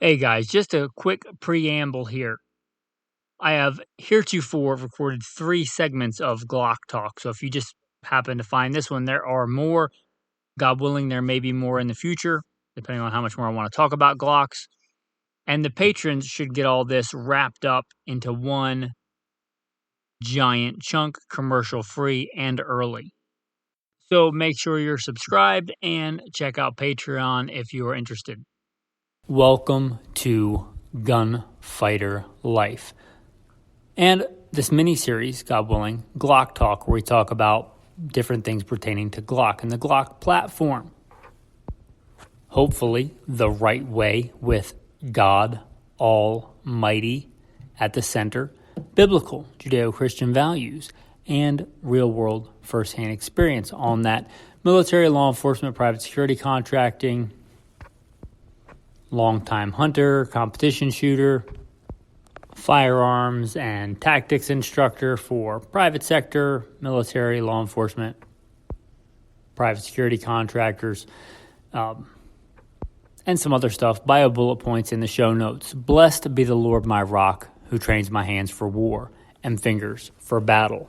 Hey guys, just a quick preamble here. I have heretofore recorded 3 segments of Glock Talk, so if you just happen to find this one, there are more. God willing, there may be more in the future, depending on how much more I want to talk about Glocks. And the patrons should get all this wrapped up into one giant chunk, commercial-free and early. So make sure you're subscribed and check out Patreon if you are interested. Welcome to Gunfighter Life. And this mini-series, God willing, Glock Talk, where we talk about different things pertaining to Glock and the Glock platform. Hopefully, the right way with God Almighty at the center, biblical Judeo-Christian values, and real-world first-hand experience on that military, law enforcement, private security contracting, long-time hunter, competition shooter, firearms and tactics instructor for private sector, military, law enforcement, private security contractors, and some other stuff. Bio bullet points in the show notes. Blessed be the Lord my rock, who trains my hands for war and fingers for battle.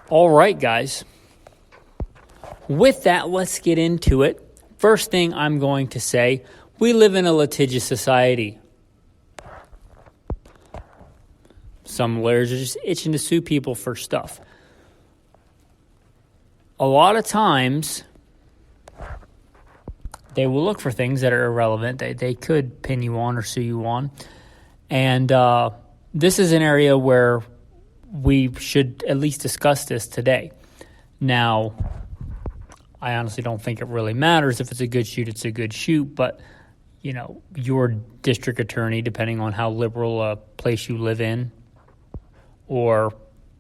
All right, guys. With that, let's get into it. First thing I'm going to say, we live in a litigious society. Some lawyers are just itching to sue people for stuff. A lot of times, they will look for things that are irrelevant. They could pin you on or sue you on. And this is an area where we should at least discuss this today. Now, I honestly don't think it really matters. If it's a good shoot, it's a good shoot. But, you know, your district attorney, depending on how liberal a place you live in, or,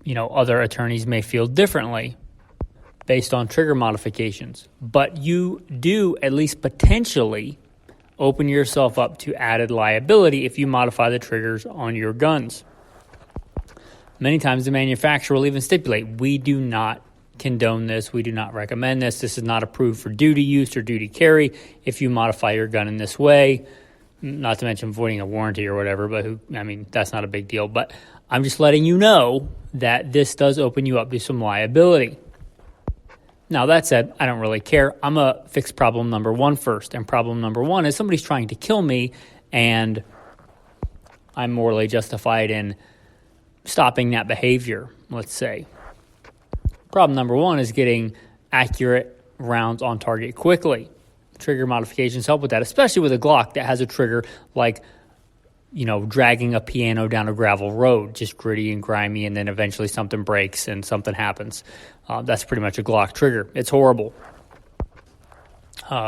you know, other attorneys may feel differently based on trigger modifications. But you do, at least potentially, open yourself up to added liability if you modify the triggers on your guns. Many times the manufacturer will even stipulate, we do not condone this, we do not recommend this, this is not approved for duty use or duty carry if you modify your gun in this way. Not to mention voiding a warranty or whatever, but that's not a big deal. But I'm just letting you know that this does open you up to some liability. Now, that said, I don't really care. I'm going to fix problem number 1 first. And problem number 1 is somebody's trying to kill me, and I'm morally justified in stopping that behavior, let's say. Problem number 1 is getting accurate rounds on target quickly. Trigger modifications help with that, especially with a Glock that has a trigger like, you know, dragging a piano down a gravel road, just gritty and grimy, and then eventually something breaks and something happens. That's pretty much a Glock trigger. It's horrible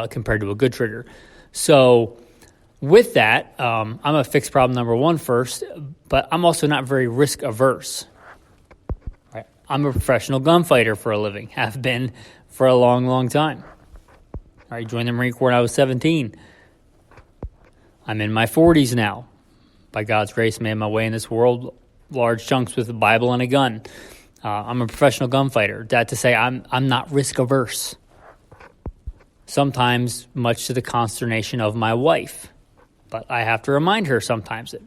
compared to a good trigger. So with that, I'm going to fix problem number 1 first, but I'm also not very risk averse. Right? I'm a professional gunfighter for a living, have been for a long, long time. I joined the Marine Corps when I was 17. I'm in my 40s now. By God's grace, made my way in this world, large chunks with a Bible and a gun. I'm a professional gunfighter. That to say, I'm not risk averse. Sometimes, much to the consternation of my wife. But I have to remind her sometimes that,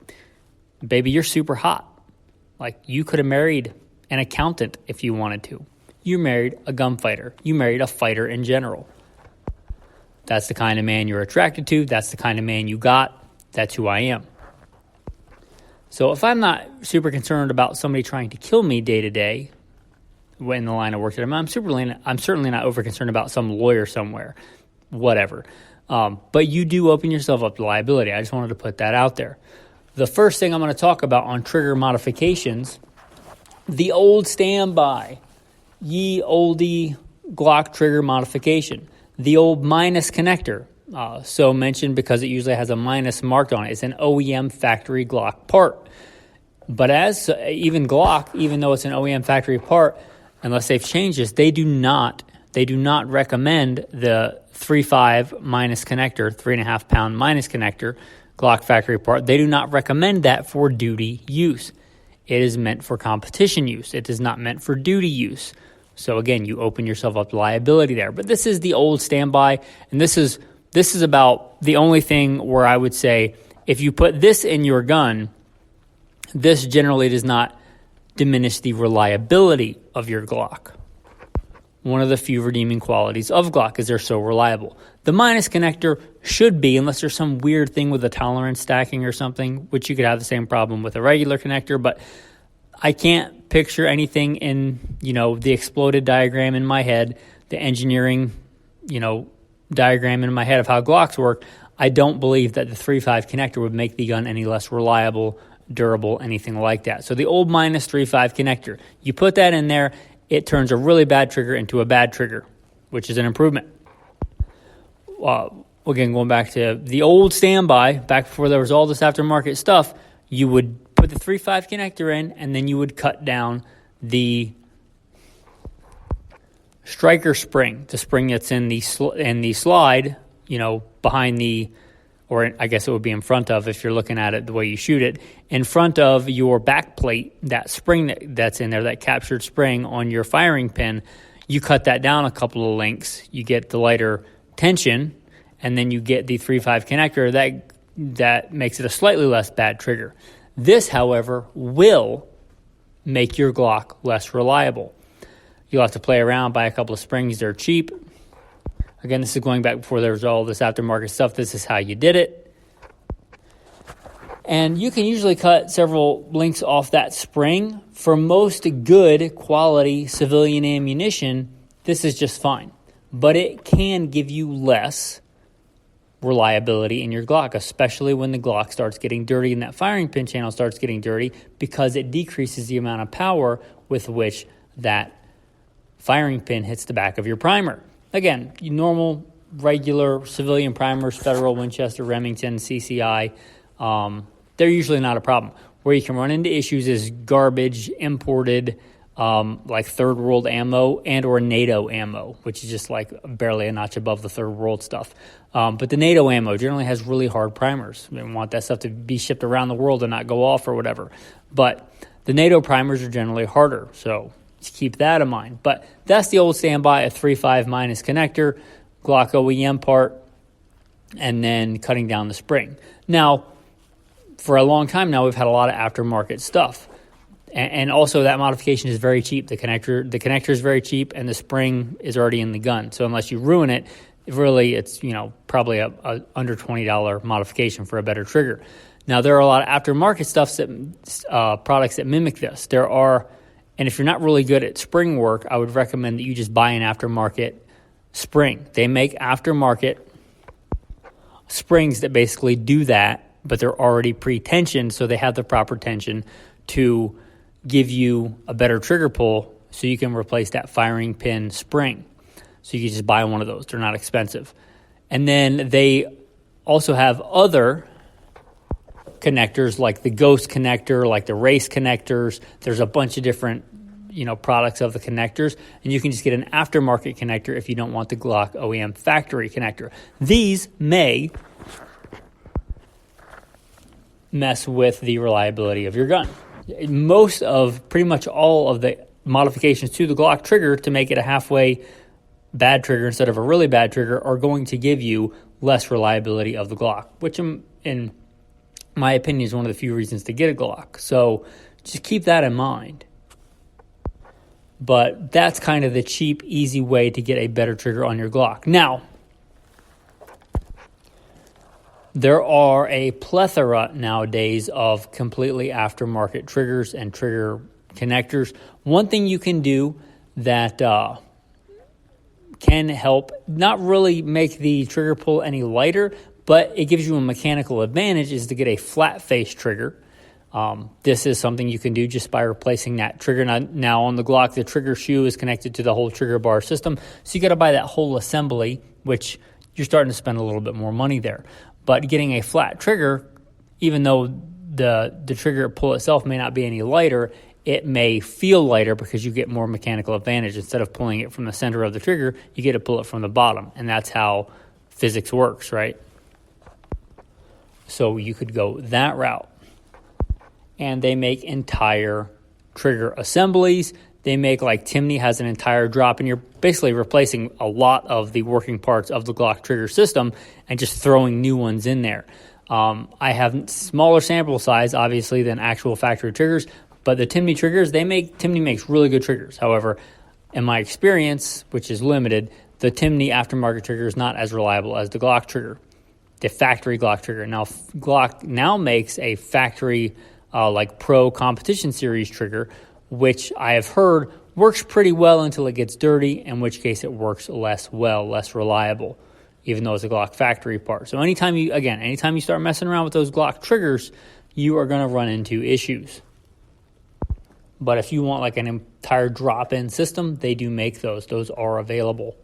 baby, you're super hot. Like, you could have married an accountant if you wanted to. You married a gunfighter. You married a fighter in general. That's the kind of man you're attracted to. That's the kind of man you got. That's who I am. So if I'm not super concerned about somebody trying to kill me day to day in the line of work that I'm certainly not over concerned about some lawyer somewhere, whatever. But you do open yourself up to liability. I just wanted to put that out there. The first thing I'm going to talk about on trigger modifications, the old standby, ye oldie Glock trigger modification, the old minus connector. So mentioned because it usually has a minus marked on it. It's an OEM factory Glock part. But as even Glock, even though it's an OEM factory part, unless they've changed this, they do not recommend the 3.5 minus connector, 3.5 pound minus connector, Glock factory part. They do not recommend that for duty use. It is meant for competition use. It is not meant for duty use. So again, you open yourself up to liability there. But this is the old standby, and this is This is about the only thing where I would say if you put this in your gun, this generally does not diminish the reliability of your Glock. One of the few redeeming qualities of Glock is they're so reliable. The minus connector should be, unless there's some weird thing with the tolerance stacking or something, which you could have the same problem with a regular connector, but I can't picture anything in, the exploded diagram in my head, the engineering, diagram in my head of how Glocks work. I don't believe that the 3.5 connector would make the gun any less reliable, durable, anything like that. So the old minus 3.5 connector, you put that in there, it turns a really bad trigger into a bad trigger, which is an improvement. Again, going back to the old standby, back before there was all this aftermarket stuff, you would put the 3.5 connector in, and then you would cut down the striker spring, the spring that's in the slide, behind the, or I guess it would be in front of, if you're looking at it the way you shoot it, in front of your back plate, that spring that's in there, that captured spring on your firing pin. You cut that down a couple of lengths, you get the lighter tension, and then you get the 3.5 connector that makes it a slightly less bad trigger. This, however, will make your Glock less reliable. You'll have to play around, buy a couple of springs. They're cheap. Again, this is going back before there was all this aftermarket stuff. This is how you did it. And you can usually cut several links off that spring. For most good quality civilian ammunition, this is just fine. But it can give you less reliability in your Glock, especially when the Glock starts getting dirty and that firing pin channel starts getting dirty, because it decreases the amount of power with which that firing pin hits the back of your primer. Again, normal, regular civilian primers, Federal, Winchester, Remington, CCI, they're usually not a problem. Where you can run into issues is garbage, imported, like third world ammo and or NATO ammo, which is just like barely a notch above the third world stuff. But the NATO ammo generally has really hard primers. We want that stuff to be shipped around the world and not go off or whatever. But the NATO primers are generally harder, so just keep that in mind. But that's the old standby, a 3.5 minus connector, Glock OEM part, and then cutting down the spring. Now, for a long time now, we've had a lot of aftermarket stuff. And also that modification is very cheap. The connector is very cheap, and the spring is already in the gun. So unless you ruin it, really it's probably a under $20 modification for a better trigger. Now there are a lot of aftermarket products that mimic this. There are, and if you're not really good at spring work, I would recommend that you just buy an aftermarket spring. They make aftermarket springs that basically do that, but they're already pre-tensioned, so they have the proper tension to give you a better trigger pull, so you can replace that firing pin spring. So you can just buy one of those. They're not expensive. And then they also have other connectors like the Ghost connector, like the Race connectors. There's a bunch of different products of the connectors, and you can just get an aftermarket connector if you don't want the Glock OEM factory connector. These may mess with the reliability of your gun. Pretty much all of the modifications to the Glock trigger to make it a halfway bad trigger instead of a really bad trigger are going to give you less reliability of the Glock, which in my opinion is one of the few reasons to get a Glock. So just keep that in mind. But that's kind of the cheap, easy way to get a better trigger on your Glock. Now, there are a plethora nowadays of completely aftermarket triggers and trigger connectors. One thing you can do that can help not really make the trigger pull any lighter, but it gives you a mechanical advantage, is to get a flat face trigger. This is something you can do just by replacing that trigger. Now on the Glock, the trigger shoe is connected to the whole trigger bar system, so you got to buy that whole assembly, which you're starting to spend a little bit more money there. But getting a flat trigger, even though the trigger pull itself may not be any lighter, it may feel lighter because you get more mechanical advantage. Instead of pulling it from the center of the trigger, you get to pull it from the bottom, and that's how physics works, right? So you could go that route. And they make entire trigger assemblies They make like Timney has an entire drop, and you're basically replacing a lot of the working parts of the Glock trigger system and just throwing new ones in there. I have smaller sample size, obviously, than actual factory triggers, but the Timney triggers, Timney makes really good triggers. However, in my experience, which is limited, the Timney aftermarket trigger is not as reliable as the Glock trigger, the factory Glock trigger. Now, Glock now makes a factory like Pro Competition Series trigger, which I have heard works pretty well until it gets dirty, in which case it works less reliable, even though it's a Glock factory part. So anytime you start messing around with those Glock triggers, you are going to run into issues. But if you want like an entire drop-in system, they do make those. Those are available.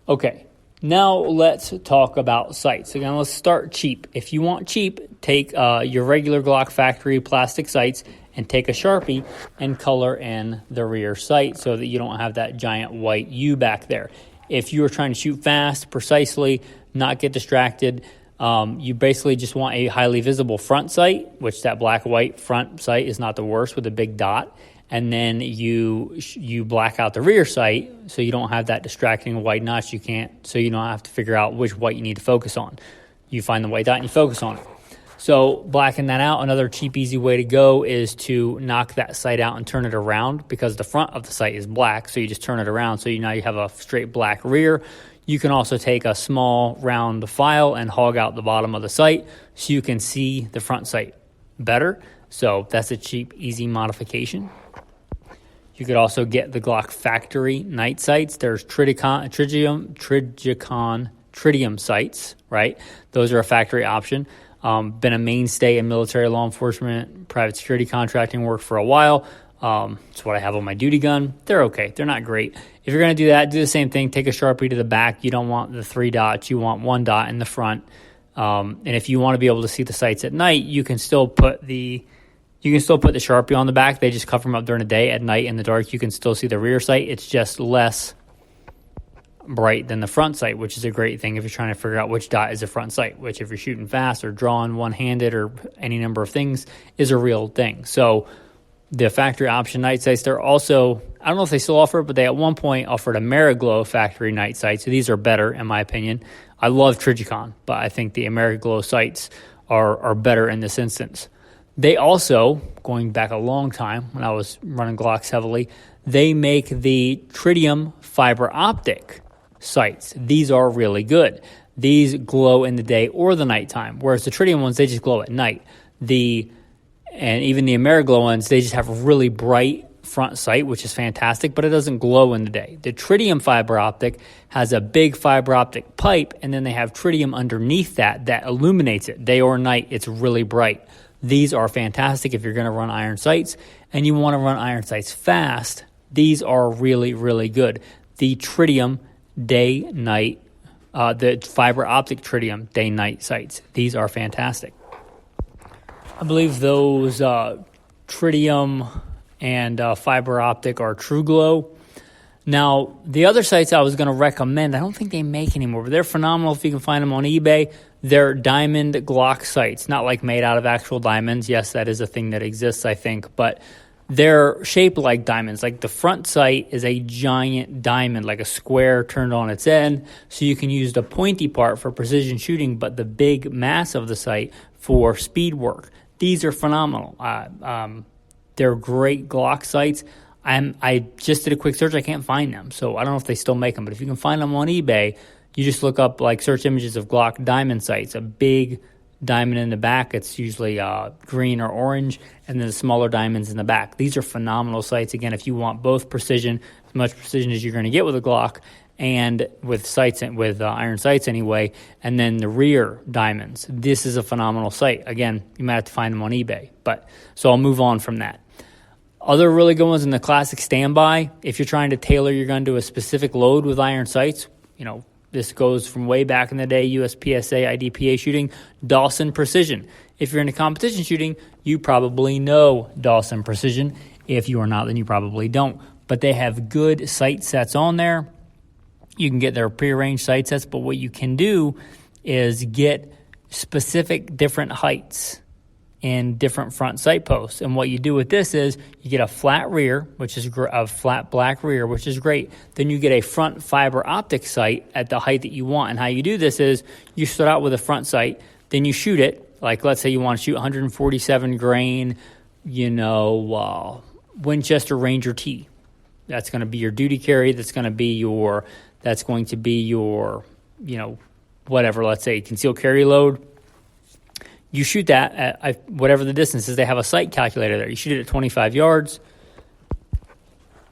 Okay, now let's talk about sights. Again, let's start cheap. If you want cheap, take your regular Glock factory plastic sights and take a Sharpie and color in the rear sight so that you don't have that giant white U back there. If you are trying to shoot fast, precisely, not get distracted, you basically just want a highly visible front sight, which that black-white front sight is not the worst with a big dot. And then you black out the rear sight so you don't have that distracting white notch. So you don't have to figure out which white you need to focus on. You find the white dot and you focus on it. So blacking that out, another cheap, easy way to go is to knock that sight out and turn it around, because the front of the sight is black. So you just turn it around. So now you have a straight black rear. You can also take a small round file and hog out the bottom of the sight so you can see the front sight better. So that's a cheap, easy modification. You could also get the Glock factory night sights. There's Tritium sights, right? Those are a factory option. Been a mainstay in military, law enforcement, private security contracting work for a while. It's what I have on my duty gun. They're okay. They're not great. If you're going to do that, do the same thing. Take a Sharpie to the back. You don't want the 3 dots. You want 1 dot in the front. And if you want to be able to see the sights at night, you can still put the Sharpie on the back. They just cover them up during the day. At night in the dark, you can still see the rear sight. It's just less bright than the front sight, which is a great thing if you're trying to figure out which dot is the front sight, which if you're shooting fast or drawing one-handed or any number of things is a real thing. So the factory option night sights, they're also, I don't know if they still offer it, but they at one point offered a N.R.A factory night sights. So these are better in my opinion. I love Trigicon, but I think the N.R.A sights are better in this instance. They also, going back a long time when I was running Glocks heavily, they make the tritium fiber optic sights. These are really good. These glow in the day or the nighttime, whereas the tritium ones, they just glow at night. And even the Ameriglow ones, they just have a really bright front sight, which is fantastic, but it doesn't glow in the day. The tritium fiber optic has a big fiber optic pipe, and then they have tritium underneath that illuminates it. Day or night, it's really bright. These are fantastic if you're going to run iron sights and you want to run iron sights fast. These are really, really good. The tritium day-night, the fiber optic tritium day-night sights, these are fantastic. I believe those tritium and fiber optic are True Glow. Now, the other sights I was going to recommend, I don't think they make anymore, but they're phenomenal if you can find them on eBay. They're diamond Glock sights, not like made out of actual diamonds. Yes, that is a thing that exists, I think, but they're shaped like diamonds. Like the front sight is a giant diamond, like a square turned on its end, so you can use the pointy part for precision shooting, but the big mass of the sight for speed work. These are phenomenal. They're great Glock sights. I just did a quick search. I can't find them, so I don't know if they still make them. But if you can find them on eBay, you just look up, like, search images of Glock diamond sights. A big diamond in the back. It's usually green or orange, and then the smaller diamonds in the back. These are phenomenal sights. Again, if you want both precision, as much precision as you're going to get with a Glock, and with sights, with iron sights anyway, and then the rear diamonds. This is a phenomenal sight. Again, you might have to find them on eBay. So I'll move on from that. Other really good ones in the classic standby, if you're trying to tailor your gun to a specific load with iron sights, this goes from way back in the day, USPSA, IDPA shooting, Dawson Precision. If you're into competition shooting, you probably know Dawson Precision. If you are not, then you probably don't. But they have good sight sets on there. You can get their prearranged sight sets, but what you can do is get specific different heights in different front sight posts. And what you do with this is you get a flat rear, which is a flat black rear, which is great. Then you get a front fiber optic sight at the height that you want. And how you do this is you start out with a front sight, then you shoot it. Like let's say you want to shoot 147 grain, Winchester Ranger T. That's going to be your duty carry. That's going to be your, whatever, let's say concealed carry load. You shoot that at whatever the distance is. They have a sight calculator there. You shoot it at 25 yards.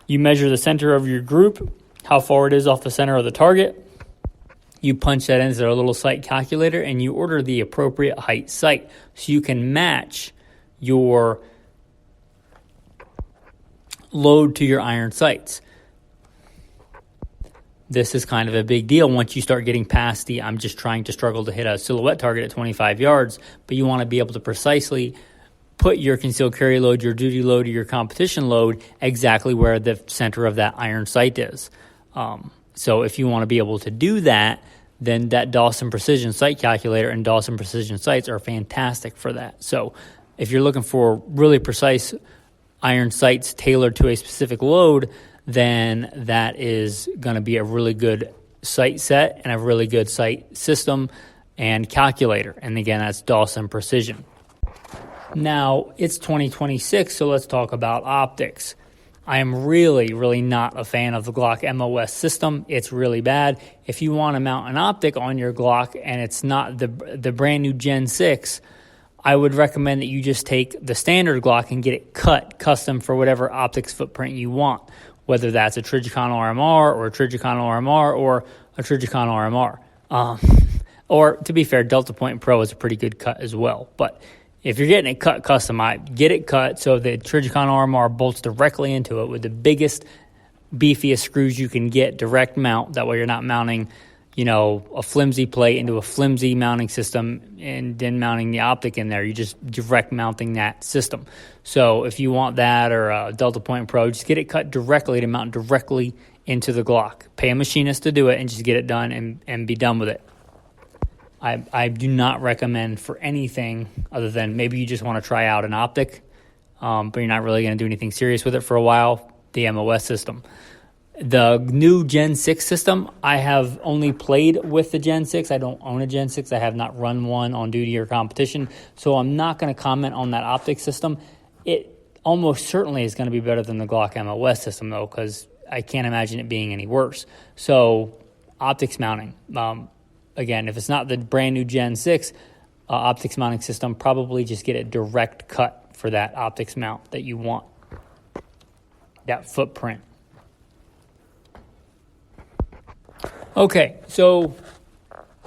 You measure the center of your group, how far it is off the center of the target. You punch that into their little sight calculator, and you order the appropriate height sight so you can match your load to your iron sights. This is kind of a big deal once you start getting past I'm just trying to struggle to hit a silhouette target at 25 yards, but you want to be able to precisely put your concealed carry load, your duty load, or your competition load exactly where the center of that iron sight is. So if you want to be able to do that, then that Dawson Precision Sight Calculator and Dawson Precision Sights are fantastic for that. So if you're looking for really precise iron sights tailored to a specific load, then that is going to be a really good sight set and a really good sight system and calculator. And again, that's Dawson Precision. Now, it's 2026, so let's talk about optics. I am really, really not a fan of the Glock MOS system. It's really bad. If you want to mount an optic on your Glock and it's not the brand new Gen 6, I would recommend that you just take the standard Glock and get it cut custom for whatever optics footprint you want, whether that's a Trijicon RMR or a Trijicon RMR or a Trijicon RMR. Or, to be fair, Delta Point Pro is a pretty good cut as well. But if you're getting it cut custom, get it cut so the Trijicon RMR bolts directly into it with the biggest, beefiest screws you can get, direct mount. That way you're not mounting, a flimsy plate into a flimsy mounting system and then mounting the optic in there. You're just direct mounting that system. So if you want that or a Delta Point Pro, just get it cut directly to mount directly into the Glock. Pay a machinist to do it and just get it done and be done with it. I do not recommend for anything other than maybe you just want to try out an optic, but you're not really going to do anything serious with it for a while, the MOS system. The new Gen 6 system, I have only played with the Gen 6. I don't own a Gen 6. I have not run one on duty or competition, so I'm not going to comment on that optic system. It almost certainly is going to be better than the Glock MOS system, though, because I can't imagine it being any worse. So optics mounting. Again, if it's not the brand new Gen 6 optics mounting system, probably just get a direct cut for that optics mount that you want, that footprint. Okay, so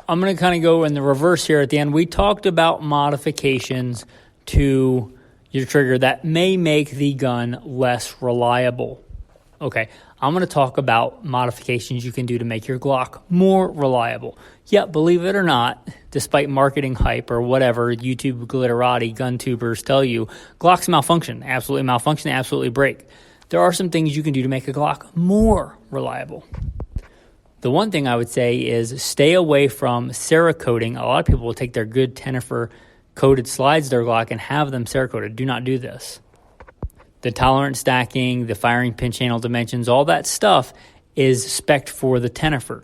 I'm going to kind of go in the reverse here at the end. We talked about modifications to your trigger that may make the gun less reliable. Okay, I'm going to talk about modifications you can do to make your Glock more reliable. Yeah, believe it or not, despite marketing hype or whatever YouTube glitterati gun tubers tell you, Glocks malfunction, absolutely break. There are some things you can do to make a Glock more reliable. The one thing I would say is stay away from Cerakoting. A lot of people will take their good Tennifer coated slides to their Glock and have them Cerakoted. Do not do this. The tolerance stacking, the firing pin channel dimensions, all that stuff is spec'd for the Tennifer.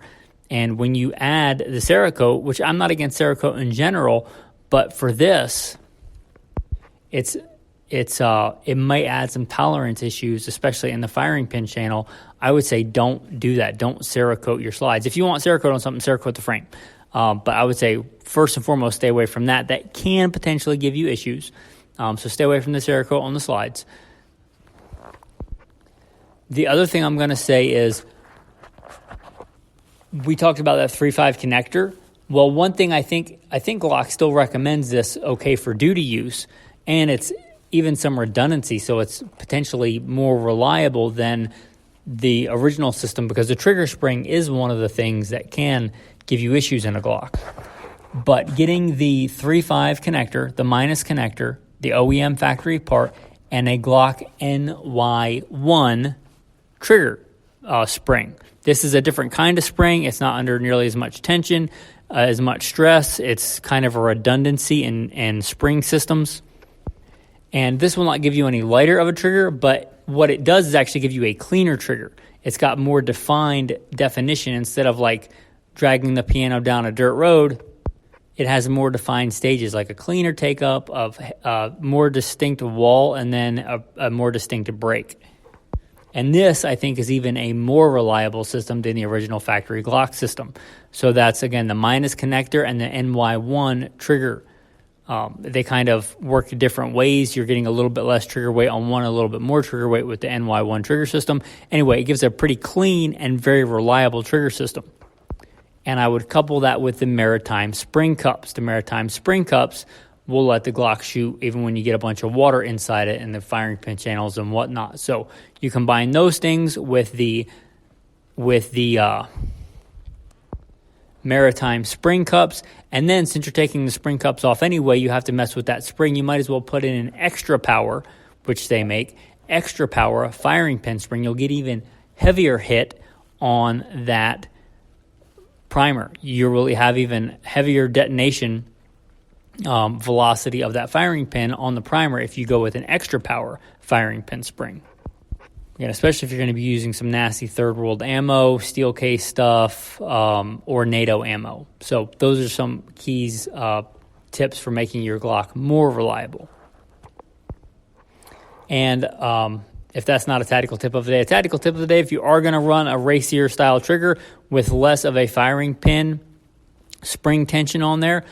And when you add the Cerakote, which I'm not against Cerakote in general, but for this, it might add some tolerance issues, especially in the firing pin channel. I would say don't do that. Don't Cerakote your slides. If you want Cerakote on something, Cerakote the frame. But I would say first and foremost, stay away from that. That can potentially give you issues. So stay away from the Cerakote on the slides. The other thing I'm going to say is we talked about that 3.5 connector. Well, one thing I think Glock still recommends this okay for duty use, and it's even some redundancy, so it's potentially more reliable than the original system because the trigger spring is one of the things that can give you issues in a Glock. But getting the 3.5 connector, the minus connector, the OEM factory part, and a Glock NY1 trigger spring. This is a different kind of spring. It's not under nearly as much tension, as much stress. It's kind of a redundancy in spring systems. And this will not give you any lighter of a trigger, but what it does is actually give you a cleaner trigger. It's got more defined definition. Instead of like dragging the piano down a dirt road, it has more defined stages, like a cleaner take up of a more distinct wall and then a more distinct break. And this, I think, is even a more reliable system than the original factory Glock system. So that's, again, the minus connector and the NY1 trigger. They kind of work different ways. You're getting a little bit less trigger weight on one, a little bit more trigger weight with the NY1 trigger system. Anyway, it gives a pretty clean and very reliable trigger system. And I would couple that with the maritime spring cups. The maritime spring cups will let the Glock shoot even when you get a bunch of water inside it and the firing pin channels and whatnot. So you combine those things with the maritime spring cups, and then since you're taking the spring cups off anyway, you have to mess with that spring. You might as well put in an extra power, which they make, extra power firing pin spring. You'll get even heavier hit on that primer. You really have even heavier detonation velocity of that firing pin on the primer if you go with an extra power firing pin spring. Again, especially if you're going to be using some nasty third world ammo, steel case stuff, or NATO ammo. So those are some keys, tips for making your Glock more reliable. And if that's not a tactical tip of the day, a tactical tip of the day, if you are going to run a racier style trigger with less of a firing pin spring tension on there,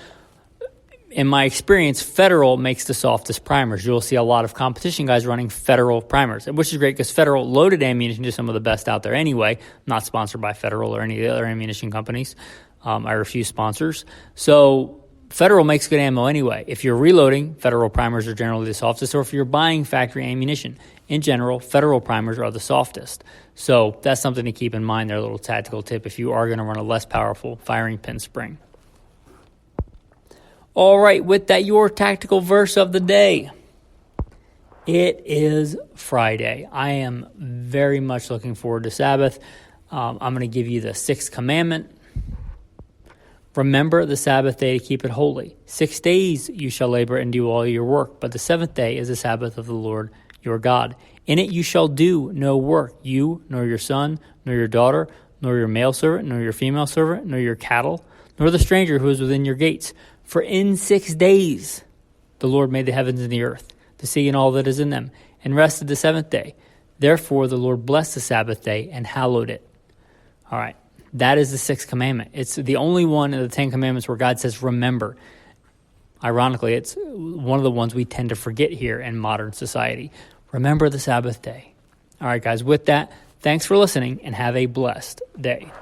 in my experience, Federal makes the softest primers. You'll see a lot of competition guys running Federal primers, which is great because Federal loaded ammunition is some of the best out there anyway. Not sponsored by Federal or any of the other ammunition companies. I refuse sponsors. So Federal makes good ammo anyway. If you're reloading, Federal primers are generally the softest. Or if you're buying factory ammunition, in general, Federal primers are the softest. So that's something to keep in mind, their little tactical tip if you are going to run a less powerful firing pin spring. All right, with that, your tactical verse of the day. It is Friday. I am very much looking forward to Sabbath. I'm going to give you the 6th commandment. Remember the Sabbath day to keep it holy. 6 days you shall labor and do all your work, but the 7th day is the Sabbath of the Lord your God. In it you shall do no work, you, nor your son, nor your daughter, nor your male servant, nor your female servant, nor your cattle, nor the stranger who is within your gates. For in 6 days the Lord made the heavens and the earth, the sea and all that is in them, and rested the 7th day. Therefore the Lord blessed the Sabbath day and hallowed it. All right, that is the 6th commandment. It's the only one of the 10 commandments where God says, remember. Ironically, it's one of the ones we tend to forget here in modern society. Remember the Sabbath day. All right, guys, with that, thanks for listening and have a blessed day.